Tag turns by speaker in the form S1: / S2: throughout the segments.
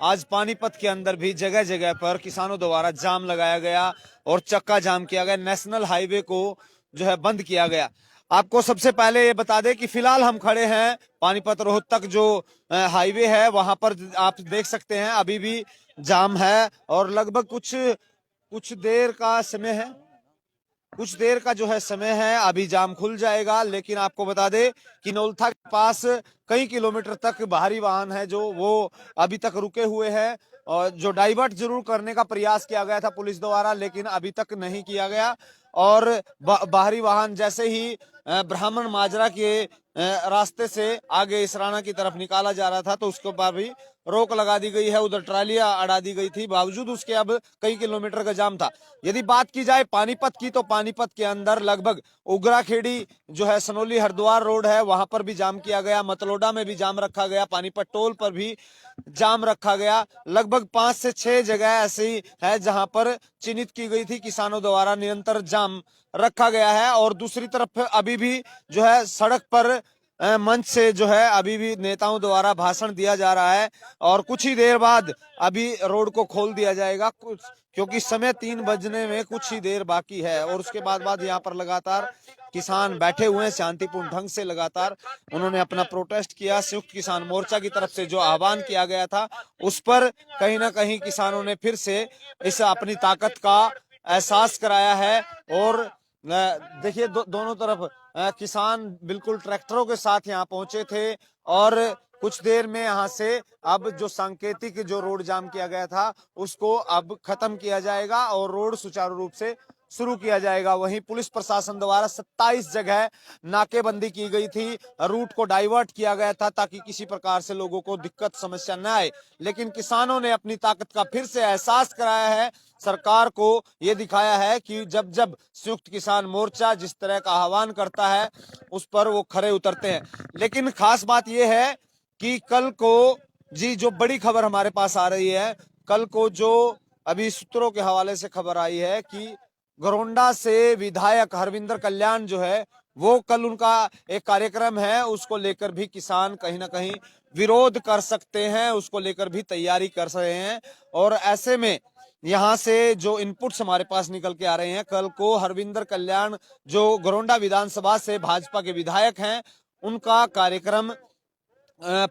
S1: आज पानीपत के अंदर भी जगह जगह पर किसानों द्वारा जाम लगाया गया और चक्का जाम किया गया। नेशनल हाईवे को जो है बंद किया गया। आपको सबसे पहले ये बता दें कि फिलहाल हम खड़े हैं पानीपत रोहतक जो हाईवे है वहां पर। आप देख सकते हैं अभी भी जाम है और लगभग कुछ कुछ देर का समय है, कुछ देर का जो है समय है, अभी जाम खुल जाएगा। लेकिन आपको बता दें कि नौलथा के पास कई किलोमीटर तक भारी वाहन है जो वो अभी तक रुके हुए हैं और जो डाइवर्ट जरूर करने का प्रयास किया गया था पुलिस द्वारा, लेकिन अभी तक नहीं किया गया। और बाहरी वाहन जैसे ही ब्राह्मण माजरा के रास्ते से आगे इसराना की तरफ निकाला जा रहा था तो उसके ऊपर भी रोक लगा दी गई है। उधर ट्रालियां अड़ा दी गई थी, बावजूद उसके अब कई किलोमीटर का जाम था। यदि बात की जाए पानीपत की तो पानीपत के अंदर लगभग उगराखेड़ी जो है सनोली हरिद्वार रोड है वहां पर भी जाम किया गया। मतलोडा में भी जाम रखा गया, पानीपत टोल पर भी जाम रखा गया। लगभग 5 से 6 जगह ऐसी है जहां पर चिन्हित की गई थी किसानों द्वारा निरंतर जाम रखा गया है। और दूसरी तरफ अभी भी जो है सड़क पर मंच से जो है अभी भी नेताओं द्वारा भाषण दिया जा रहा है और कुछ ही देर बाद अभी रोड को खोल दिया जाएगा क्योंकि समय 3 बजने में कुछ ही देर बाकी है। और उसके बाद यहाँ पर लगातार किसान बैठे हुए हैं शांतिपूर्ण ढंग से। लगातार उन्होंने अपना प्रोटेस्ट किया। संयुक्त किसान मोर्चा की तरफ से जो आह्वान किया गया था उस पर कहीं ना कहीं किसानों ने फिर से इस अपनी ताकत का एहसास कराया है। और देखिए दोनों तरफ किसान बिल्कुल ट्रैक्टरों के साथ यहाँ पहुंचे थे और कुछ देर में यहाँ से अब जो सांकेतिक जो रोड जाम किया गया था उसको अब खत्म किया जाएगा और रोड सुचारू रूप से शुरू किया जाएगा। वहीं पुलिस प्रशासन द्वारा 27 जगह नाकेबंदी की गई थी, रूट को डाइवर्ट किया गया था ताकि किसी प्रकार से लोगों को दिक्कत समस्या न आए। लेकिन किसानों ने अपनी ताकत का फिर से एहसास कराया है, सरकार को ये दिखाया है कि जब जब संयुक्त किसान मोर्चा जिस तरह का आह्वान करता है उस पर वो खरे उतरते हैं। लेकिन खास बात यह है कि कल को जी जो बड़ी खबर हमारे पास आ रही है, कल को जो अभी सूत्रों के हवाले से खबर आई है कि घरोंडा से विधायक हरविंदर कल्याण जो है वो कल उनका एक कार्यक्रम है, उसको लेकर भी किसान कहीं ना कहीं विरोध कर सकते हैं, उसको लेकर भी तैयारी कर रहे हैं। और ऐसे में यहाँ से जो इनपुट्स हमारे पास निकल के आ रहे हैं, कल को हरविंदर कल्याण जो घरोंडा विधानसभा से भाजपा के विधायक हैं उनका कार्यक्रम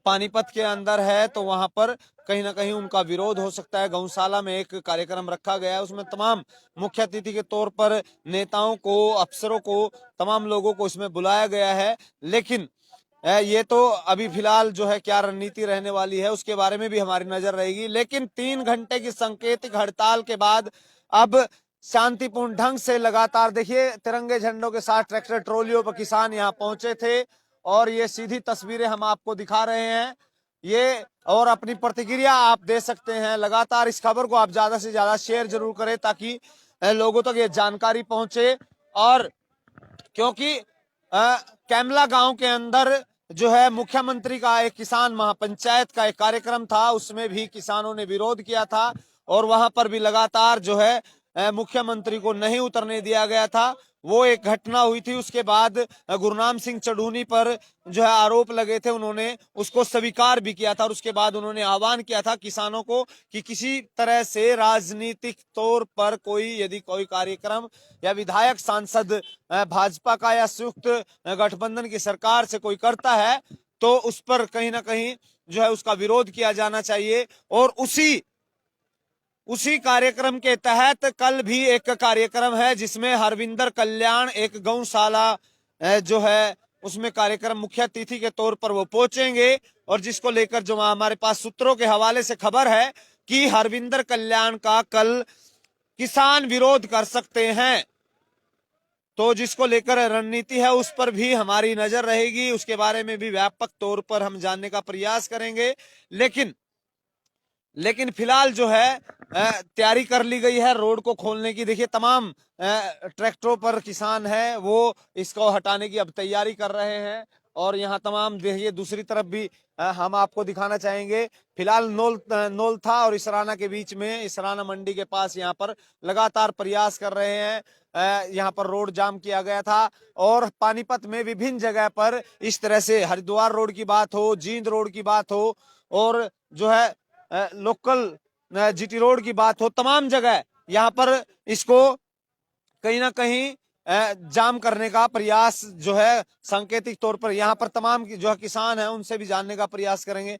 S1: पानीपत के अंदर है तो वहां पर कहीं ना कहीं उनका विरोध हो सकता है। गौशाला में एक कार्यक्रम रखा गया है, उसमें तमाम मुख्य अतिथि के तौर पर नेताओं को, अफसरों को, तमाम लोगों को इसमें बुलाया गया है। लेकिन ये तो अभी फिलहाल जो है क्या रणनीति रहने वाली है उसके बारे में भी हमारी नजर रहेगी। लेकिन 3 घंटे की सांकेतिक हड़ताल के बाद अब शांतिपूर्ण ढंग से लगातार देखिए तिरंगे झंडों के साथ ट्रैक्टर ट्रॉलियों पर किसान यहाँ पहुंचे थे और ये सीधी तस्वीरें हम आपको दिखा रहे हैं ये। और अपनी प्रतिक्रिया आप दे सकते हैं। लगातार इस खबर को आप ज्यादा से ज्यादा शेयर जरूर करें ताकि लोगों तक ये जानकारी पहुंचे। और क्योंकि कैमला गांव के अंदर जो है मुख्यमंत्री का एक किसान महापंचायत का एक कार्यक्रम था, उसमें भी किसानों ने विरोध किया था और वहां पर भी लगातार जो है मुख्यमंत्री को नहीं उतरने दिया गया था। वो एक घटना हुई थी, उसके बाद गुरनाम सिंह चढ़ूनी पर जो है आरोप लगे थे, उन्होंने उसको स्वीकार भी किया था और उसके बाद उन्होंने आह्वान किया था किसानों को कि किसी तरह से राजनीतिक तौर पर कोई यदि कोई कार्यक्रम या विधायक सांसद भाजपा का या संयुक्त गठबंधन की सरकार से कोई करता है तो उस पर कहीं ना कहीं जो है उसका विरोध किया जाना चाहिए। और उसी कार्यक्रम के तहत कल भी एक कार्यक्रम है जिसमें हरविंदर कल्याण एक गौशाला जो है उसमें कार्यक्रम मुख्य अतिथि के तौर पर वो पहुंचेंगे और जिसको लेकर जो हमारे पास सूत्रों के हवाले से खबर है कि हरविंदर कल्याण का कल किसान विरोध कर सकते हैं। तो जिसको लेकर रणनीति है उस पर भी हमारी नजर रहेगी, उसके बारे में भी व्यापक तौर पर हम जानने का प्रयास करेंगे। लेकिन फिलहाल जो है तैयारी कर ली गई है रोड को खोलने की। देखिए तमाम ट्रैक्टरों पर किसान है वो इसको हटाने की अब तैयारी कर रहे हैं और यहाँ तमाम देखिए दूसरी तरफ भी हम आपको दिखाना चाहेंगे। फिलहाल नौलथा और इसराना के बीच में, इसराना मंडी के पास यहाँ पर लगातार प्रयास कर रहे हैं। यहाँ पर रोड जाम किया गया था और पानीपत में विभिन्न जगह पर इस तरह से हरिद्वार रोड की बात हो, जींद रोड की बात हो और जो है लोकल जीटी रोड की बात हो, तमाम जगह यहाँ पर इसको कहीं ना कहीं जाम करने का प्रयास जो है सांकेतिक तौर पर यहाँ पर तमाम जो है किसान है उनसे भी जानने का प्रयास करेंगे।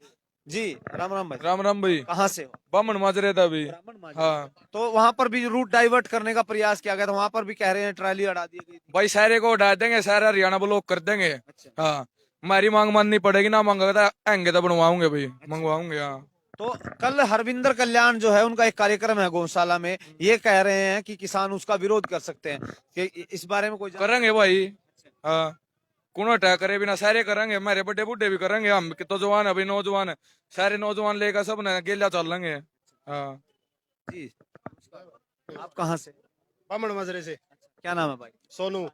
S1: जी राम राम भाई।
S2: राम राम भाई।
S1: कहाँ से हो?
S2: बामन माजरे था अभी।
S1: ब्राह्मण माजरा।
S2: हाँ
S1: तो वहां पर भी रूट डाइवर्ट करने का प्रयास किया गया था, वहां पर भी कह रहे हैं ट्राली अड़ा दी गई थी।
S2: भाई, सारे को उठा देंगे, सारा हरियाणा ब्लॉक कर देंगे।
S1: अच्छा।
S2: हाँ, हमारी मांग माननी पड़ेगी ना, मांगा आएंगे तो बनवाऊंगे भाई, मंगवाऊंगे। हाँ,
S1: तो कल हरविंदर कल्याण जो है उनका एक कार्यक्रम है गौशाला में, ये कह रहे हैं कि किसान उसका विरोध कर सकते हैं, कि इस बारे में कोई
S2: करेंगे भाई। हाँ, कौन अटैक करे बिना, सारे करेंगे, हमारे बड़े बुढ़े भी करेंगे, हम तो जवान है भाई, नौजवान है, सारे नौजवान लेकर सब ने गेला चल लेंगे। हाँ
S1: जी। आप कहाँ से?
S3: बामन माजरे से।
S1: क्या नाम है भाई?
S3: सोनू।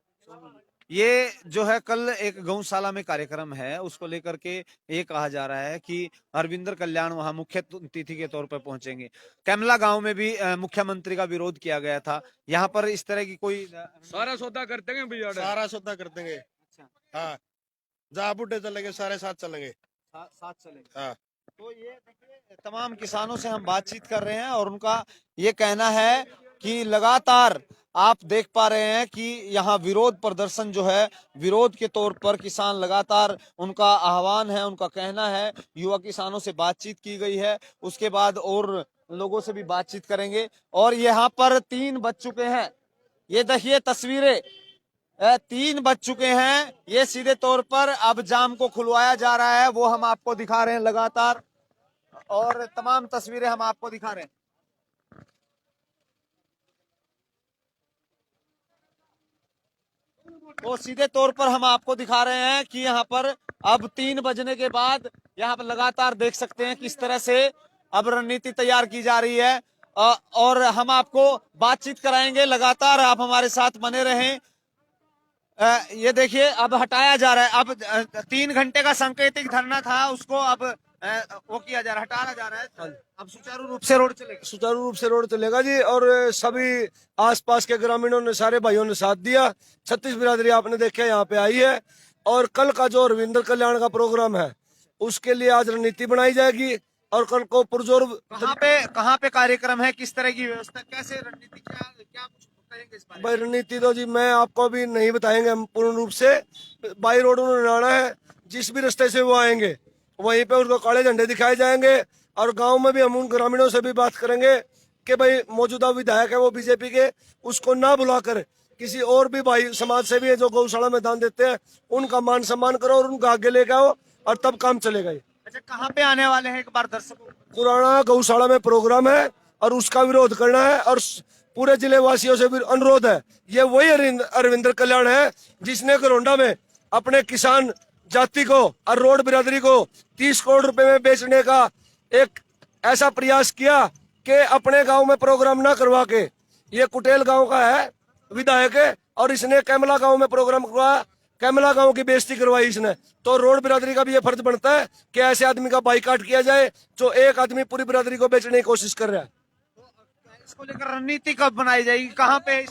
S1: ये जो है कल एक गौशाला में कार्यक्रम है, उसको लेकर के ये कहा जा रहा है कि हरविंदर कल्याण वहां मुख्य अतिथि के तौर पर पहुंचेंगे। कैमला गांव में भी मुख्यमंत्री का विरोध किया गया था, यहाँ पर इस तरह की कोई
S2: सारा सौदा कर देंगे भैया,
S3: सारा सौदा कर देंगे। हाँ, जहाँ बुढ़े चलेंगे सारे साथ चलेंगे।
S1: साथ चलेंगे।
S3: हाँ।
S1: तो ये देखिए तमाम किसानों से हम बातचीत कर रहे हैं और उनका ये कहना है कि लगातार आप देख पा रहे हैं कि यहाँ विरोध प्रदर्शन जो है, विरोध के तौर पर किसान लगातार, उनका आह्वान है, उनका कहना है। युवा किसानों से बातचीत की गई है, उसके बाद और लोगों से भी बातचीत करेंगे। और यहाँ पर 3 बज चुके हैं, ये देखिए तस्वीरें, 3 बज चुके हैं। ये सीधे तौर पर अब जाम को खुलवाया जा रहा है, वो हम आपको दिखा रहे हैं लगातार, और तमाम तस्वीरें हम आपको दिखा रहे हैं। तो सीधे तौर पर हम आपको दिखा रहे हैं कि यहाँ पर अब 3 बजने के बाद यहाँ पर लगातार देख सकते हैं किस तरह से अब रणनीति तैयार की जा रही है, और हम आपको बातचीत कराएंगे। लगातार आप हमारे साथ बने रहें। ये देखिए अब हटाया जा रहा है, अब 3 घंटे का सांकेतिक धरना था, उसको अब वो किया जा रहा है, हटाया जा रहा है। अब सुचारू रूप से रोड चलेगा।
S3: सुचारू रूप से रोड चलेगा जी, और सभी आसपास के ग्रामीणों ने, सारे भाइयों ने साथ दिया। 36 बिरादरी आपने देखा यहाँ पे आई है, और कल का जो रविंद्र कल्याण का प्रोग्राम है उसके लिए आज रणनीति बनाई जाएगी, और कल को पुरजोर।
S1: कहाँ पे कार्यक्रम है, किस तरह की व्यवस्था, कैसे रणनीति, क्या क्या कुछ कहेंगे इस बारे में?
S3: भाई रणनीति तो जी मैं आपको भी नहीं बताएंगे हम पूर्ण रूप से। बाई रोड उन्होंने आना है, जिस भी रास्ते से वो आएंगे वहीं पे उनको काले झंडे दिखाए जाएंगे, और गांव में भी हम उन ग्रामीणों से भी बात करेंगे कि भाई मौजूदा विधायक है वो बीजेपी के, उसको ना बुलाकर किसी और भी भाई समाज से भी है जो गौशाला में दान देते हैं, उनका मान सम्मान करो और उनका आगे लेके आओ, और तब काम चलेगा।
S1: अच्छा, कहाँ पे आने वाले हैं एक बार दर्शकों?
S3: पुराना गौशाला में प्रोग्राम है और उसका विरोध करना है, और पूरे जिले वासियों से भी अनुरोध है। ये वही अरविंदर कल्याण है जिसने करोंडा में अपने किसान जाति को और रोड बिरादरी को 30 करोड़ रुपए में बेचने का एक ऐसा प्रयास किया कि अपने गांव में प्रोग्राम ना करवा के, ये कुटेल गांव का है विधायक है, और इसने कैमला गांव में प्रोग्राम करवाया, कैमला गांव की बेइज्जती करवाई इसने। तो रोड बिरादरी का भी ये फर्ज बनता है कि ऐसे आदमी का बाइकाट किया जाए जो एक आदमी पूरी बिरादरी को बेचने की कोशिश कर रहा है।
S1: इसको लेकर रणनीति कब बनाई जाएगी, कहाँ पे?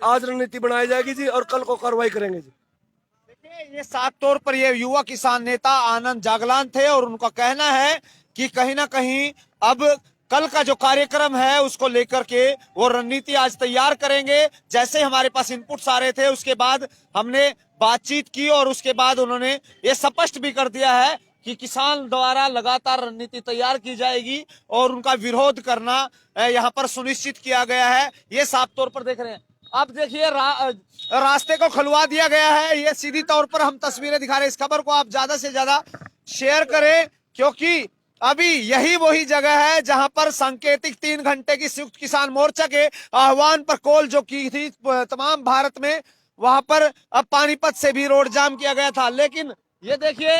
S3: आज रणनीति बनाई जाएगी जी, और कल को कार्रवाई करेंगे जी।
S1: देखिए ये साफ तौर पर ये युवा किसान नेता आनंद जागलान थे, और उनका कहना है कि कहीं ना कहीं अब कल का जो कार्यक्रम है उसको लेकर के वो रणनीति आज तैयार करेंगे। जैसे हमारे पास इनपुट्स आ रहे थे उसके बाद हमने बातचीत की, और उसके बाद उन्होंने ये स्पष्ट भी कर दिया है कि किसान द्वारा लगातार रणनीति तैयार की जाएगी और उनका विरोध करना यहाँ पर सुनिश्चित किया गया है। ये साफ तौर पर देख रहे हैं। अब देखिए रास्ते को खुलवा दिया गया है, ये सीधी तौर पर हम तस्वीरें दिखा रहे हैं। इस खबर को आप ज्यादा से ज्यादा शेयर करें, क्योंकि अभी यही वही जगह है जहां पर सांकेतिक 3 घंटे की संयुक्त किसान मोर्चा के आह्वान पर कॉल जो की थी तमाम भारत में, वहां पर अब पानीपत से भी रोड जाम किया गया था। लेकिन ये देखिए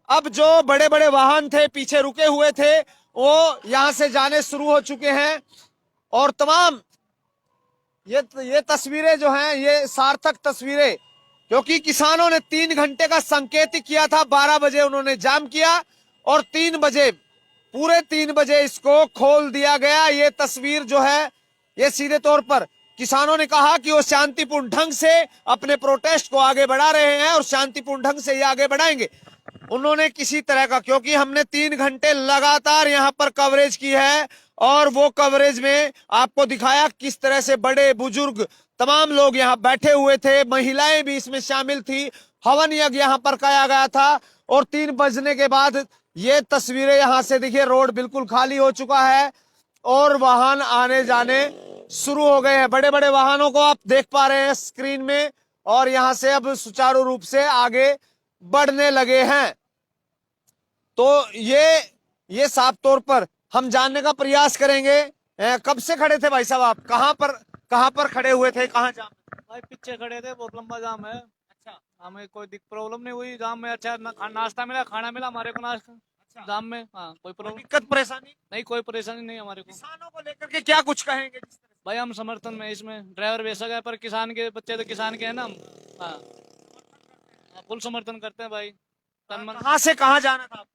S1: अब जो बड़े बड़े वाहन थे पीछे रुके हुए थे वो यहां से जाने शुरू हो चुके हैं, और तमाम ये तस्वीरें जो हैं ये सार्थक तस्वीरें, क्योंकि किसानों ने 3 घंटे का संकेत किया था। 12 बजे उन्होंने जाम किया और 3 बजे, पूरे 3 बजे इसको खोल दिया गया। ये तस्वीर जो है ये सीधे तौर पर किसानों ने कहा कि वो शांतिपूर्ण ढंग से अपने प्रोटेस्ट को आगे बढ़ा रहे हैं और शांतिपूर्ण ढंग से ये आगे बढ़ाएंगे। उन्होंने किसी तरह का, क्योंकि हमने 3 घंटे लगातार यहाँ पर कवरेज की है और वो कवरेज में आपको दिखाया किस तरह से बड़े बुजुर्ग तमाम लोग यहाँ बैठे हुए थे, महिलाएं भी इसमें शामिल थी। हवन यज्ञ यहाँ पर किया गया था और 3 बजने के बाद ये तस्वीरें यहाँ से देखिए, रोड बिल्कुल खाली हो चुका है और वाहन आने जाने शुरू हो गए हैं। बड़े बड़े वाहनों को आप देख पा रहे हैं स्क्रीन में और यहां से अब सुचारू रूप से आगे बढ़ने लगे हैं। तो ये साफ तौर पर हम जानने का प्रयास करेंगे। कब से खड़े थे भाई साहब आप? कहां पर खड़े हुए थे? कहां जाम?
S4: भाई पीछे खड़े थे, बहुत लंबा जाम है। अच्छा, हमें कोई प्रॉब्लम नहीं हुई जाम में। अच्छा नाश्ता मिला, खाना मिला हमारे को नाश्ता। अच्छा, जाम में हाँ कोई प्रॉब्लम
S1: दिक्कत परेशानी
S4: नहीं, कोई परेशानी नहीं हमारे को।
S1: किसानों को लेकर के क्या कुछ कहेंगे?
S4: भाई हम समर्थन में इसमें, ड्राइवर बेशक है पर किसान के बच्चे तो किसान के हैं ना हम। हाँ फुल समर्थन करते हैं भाई।
S1: कहाँ से कहाँ जाना था आपको?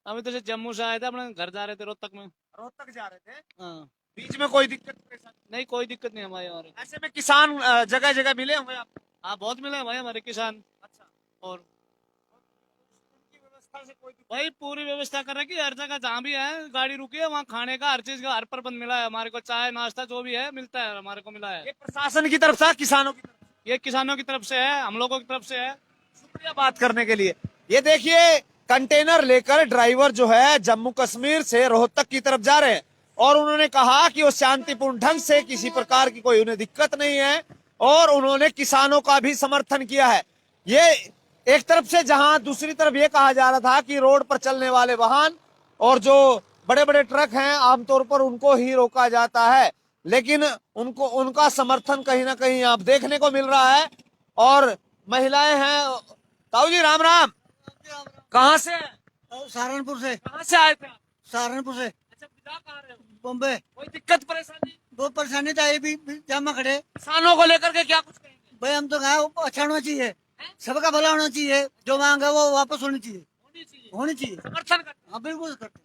S4: अभी तो जम्मू से आए थे, अपने घर जा रहे थे रोहतक में।
S1: रोहतक जा रहे थे?
S4: हाँ
S1: बीच में कोई दिक्कत परेशानी
S4: नहीं, कोई दिक्कत नहीं हमारे।
S1: ऐसे में किसान जगह जगह मिले होंगे आपको?
S4: हाँ बहुत मिले हैं भाई हमारे किसान।
S1: अच्छा,
S4: और
S1: उनकी व्यवस्था से कोई
S4: भाई पूरी व्यवस्था कर रखी है, हर जगह जहाँ भी है गाड़ी रुकी है, वहाँ खाने का हर चीज का हर प्रबंध मिला है हमारे को। चाय नाश्ता जो भी है मिलता है, हमारे को मिला है।
S1: ये प्रशासन की तरफ से, किसानों की तरफ से?
S4: ये किसानों की तरफ से है, हम लोगों की तरफ से है।
S1: शुक्रिया बात करने के लिए। ये देखिए कंटेनर लेकर ड्राइवर जो है जम्मू कश्मीर से रोहतक की तरफ जा रहे हैं और उन्होंने कहा कि वो शांतिपूर्ण ढंग से, किसी प्रकार की कोई उन्हें दिक्कत नहीं है और उन्होंने किसानों का भी समर्थन किया है। ये एक तरफ से, जहां दूसरी तरफ ये कहा जा रहा था कि रोड पर चलने वाले वाहन और जो बड़े बड़े ट्रक हैं आमतौर पर उनको ही रोका जाता है, लेकिन उनका समर्थन कहीं ना कहीं आप देखने को मिल रहा है। और महिलाएं हैं। ताऊ जी राम राम, कहाँ से?
S5: सहारनपुर से।
S1: कहाँ से आए थे आप?
S5: सहारनपुर से।
S1: अच्छा, जा कहाँ रहे हो?
S5: बॉम्बे।
S1: कोई दिक्कत परेशानी?
S5: बहुत परेशानी था, ये भी जाम में खड़े।
S1: किसानों को लेकर के क्या कुछ कहेंगे?
S5: भाई हम तो कहा अच्छा होना चाहिए, सबका भला होना चाहिए, जो मांग है वो वापस होनी चाहिए, होनी चाहिए।
S1: समर्थन करते
S5: हाँ बिल्कुल करते।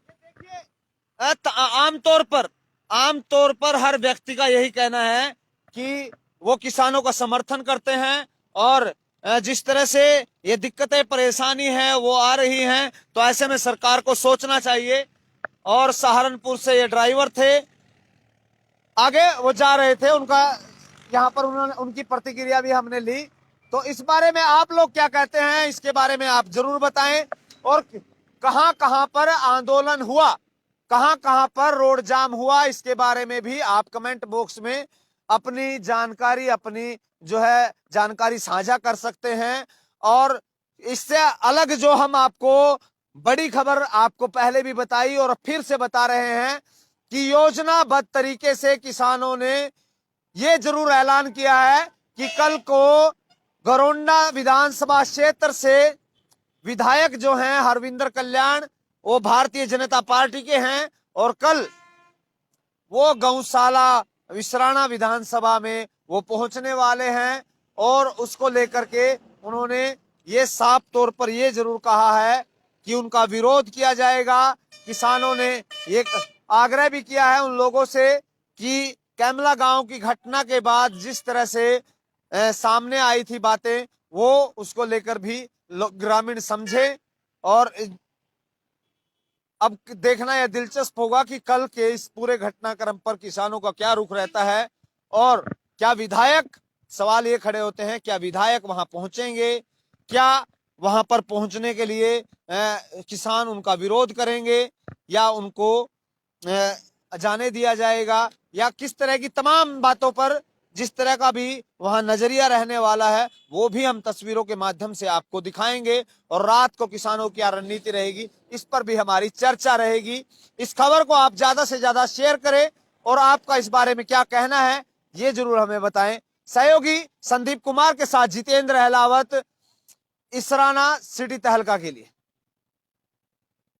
S1: आमतौर पर हर व्यक्ति का यही कहना है कि वो किसानों का समर्थन करते हैं और जिस तरह से ये दिक्कतें परेशानी है वो आ रही हैं, तो ऐसे में सरकार को सोचना चाहिए। और सहारनपुर से ये ड्राइवर थे, आगे वो जा रहे थे, उनका यहाँ पर उनकी प्रतिक्रिया भी हमने ली। तो इस बारे में आप लोग क्या कहते हैं, इसके बारे में आप जरूर बताएं। और कहां कहां पर आंदोलन हुआ, कहां कहां पर रोड जाम हुआ, इसके बारे में भी आप कमेंट बॉक्स में अपनी जानकारी साझा कर सकते हैं। और इससे अलग जो हम आपको बड़ी खबर आपको पहले भी बताई और फिर से बता रहे हैं कि योजनाबद्ध तरीके से किसानों ने ये जरूर ऐलान किया है कि कल को गरोंडा विधानसभा क्षेत्र से विधायक जो हैं हरविंदर कल्याण, वो भारतीय जनता पार्टी के हैं और कल वो गौशाला विसराना विधानसभा में वो पहुंचने वाले हैं और उसको लेकर के उन्होंने ये साफ तौर पर ये जरूर कहा है कि उनका विरोध किया जाएगा। किसानों ने ये आग्रह भी किया है उन लोगों से कि कैमला गांव की घटना के बाद जिस तरह से सामने आई थी बातें, वो उसको लेकर भी ग्रामीण समझे। और अब देखना यह दिलचस्प होगा कि कल के इस पूरे घटनाक्रम पर किसानों का क्या रुख रहता है और क्या विधायक, सवाल ये खड़े होते हैं, क्या विधायक वहां पहुंचेंगे, क्या वहां पर पहुंचने के लिए किसान उनका विरोध करेंगे या उनको जाने दिया जाएगा, या किस तरह की तमाम बातों पर जिस तरह का भी वहां नजरिया रहने वाला है वो भी हम तस्वीरों के माध्यम से आपको दिखाएंगे। और रात को किसानों की क्या रणनीति रहेगी इस पर भी हमारी चर्चा रहेगी। इस खबर को आप ज्यादा से ज्यादा शेयर करें और आपका इस बारे में क्या कहना है ये जरूर हमें बताएं। सहयोगी संदीप कुमार के साथ जितेंद्र अहलावत, इसराना सिटी तहलका के लिए।